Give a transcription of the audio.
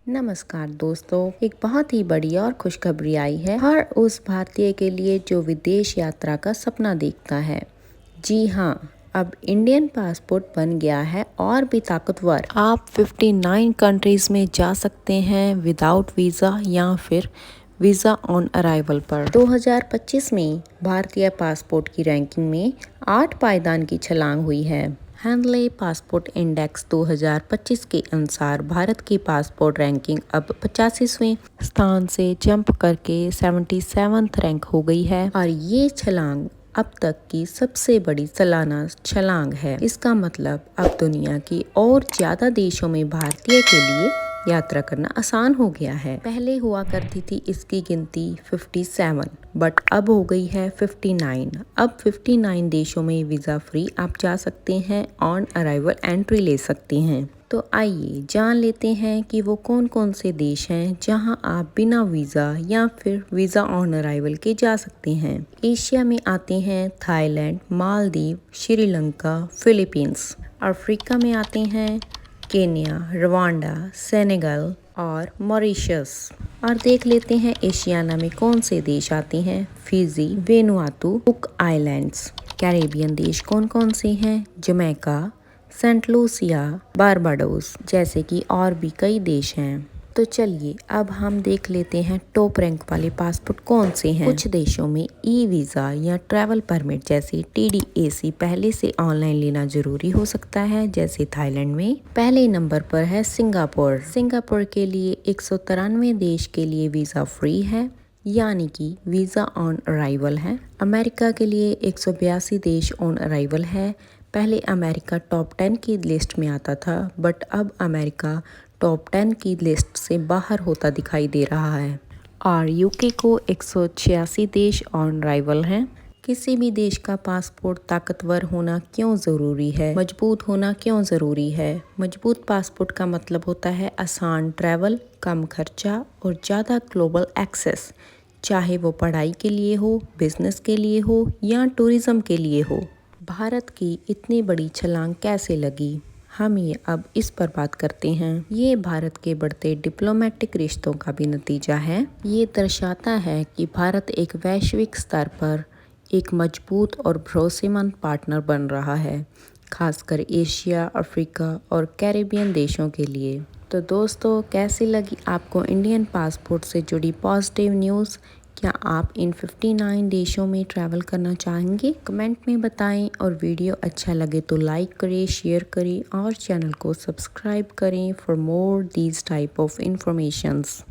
नमस्कार दोस्तों, एक बहुत ही बड़ी और खुशखबरी आई है हर उस भारतीय के लिए जो विदेश यात्रा का सपना देखता है। जी हाँ, अब इंडियन पासपोर्ट बन गया है और भी ताकतवर। आप 59 कंट्रीज में जा सकते हैं विदाउट वीज़ा या फिर वीज़ा ऑन अराइवल पर। 2025 में भारतीय पासपोर्ट की रैंकिंग में 8 पायदान की छलांग हुई है। हैंडले पासपोर्ट इंडेक्स 2025 के अनुसार भारत की पासपोर्ट रैंकिंग अब 85वें स्थान से जंप करके 77th रैंक हो गई है और ये छलांग अब तक की सबसे बड़ी सालाना छलांग है। इसका मतलब अब दुनिया की और ज्यादा देशों में भारतीय के लिए यात्रा करना आसान हो गया है। पहले हुआ करती थी इसकी गिनती 57, बट अब हो गई है 59। अब 59 देशों में वीज़ा फ्री आप जा सकते हैं, ऑन अराइवल एंट्री ले सकते हैं। तो आइए जान लेते हैं कि वो कौन कौन से देश हैं जहां आप बिना वीज़ा या फिर वीज़ा ऑन अराइवल के जा सकते हैं। एशिया में आते हैं Thailand, Maldives, Sri Lanka, Philippines. Africa में आते हैं केन्या, रवांडा, सेनेगल और मॉरिशस। और देख लेते हैं एशियाना में कौन से देश आते हैं। Fiji, Vanuatu, Cook Islands. Caribbean देश कौन कौन से हैं। जमैका, सेंट लूसिया, बारबाडोस जैसे कि और भी कई देश हैं। तो चलिए अब हम देख लेते हैं टॉप रैंक वाले पासपोर्ट कौन से हैं। कुछ देशों में ई वीज़ा या ट्रैवल परमिट जैसे TDAC पहले से ऑनलाइन लेना जरूरी हो सकता है। जैसे थाईलैंड में पहले नंबर पर है सिंगापुर। सिंगापुर के लिए 193 देश के लिए वीज़ा फ्री है, यानी कि वीज़ा ऑन अराइवल है। अमेरिका के लिए 182 देश ऑन अराइवल है। पहले अमेरिका टॉप 10 की लिस्ट में आता था, बट अब अमेरिका टॉप 10 की लिस्ट से बाहर होता दिखाई दे रहा है। और यूके को 186 देश ऑन अराइवल हैं। किसी भी देश का पासपोर्ट ताकतवर होना क्यों ज़रूरी है, मजबूत होना क्यों ज़रूरी है। मजबूत पासपोर्ट का मतलब होता है आसान ट्रैवल, कम खर्चा और ज़्यादा ग्लोबल एक्सेस, चाहे वो पढ़ाई के लिए हो, बिजनेस के लिए हो या टूरिज्म के लिए हो। भारत की इतनी बड़ी छलांग कैसे लगी, हम ये अब इस पर बात करते हैं। ये भारत के बढ़ते डिप्लोमेटिक रिश्तों का भी नतीजा है। ये दर्शाता है कि भारत एक वैश्विक स्तर पर एक मजबूत और भरोसेमंद पार्टनर बन रहा है, खासकर एशिया, अफ्रीका और कैरेबियन देशों के लिए। तो दोस्तों, कैसी लगी आपको इंडियन पासपोर्ट से जुड़ी पॉजिटिव न्यूज़। क्या आप इन 59 देशों में ट्रैवल करना चाहेंगे? कमेंट में बताएं और वीडियो अच्छा लगे तो लाइक करें, शेयर करें और चैनल को सब्सक्राइब करें for more these type of informations.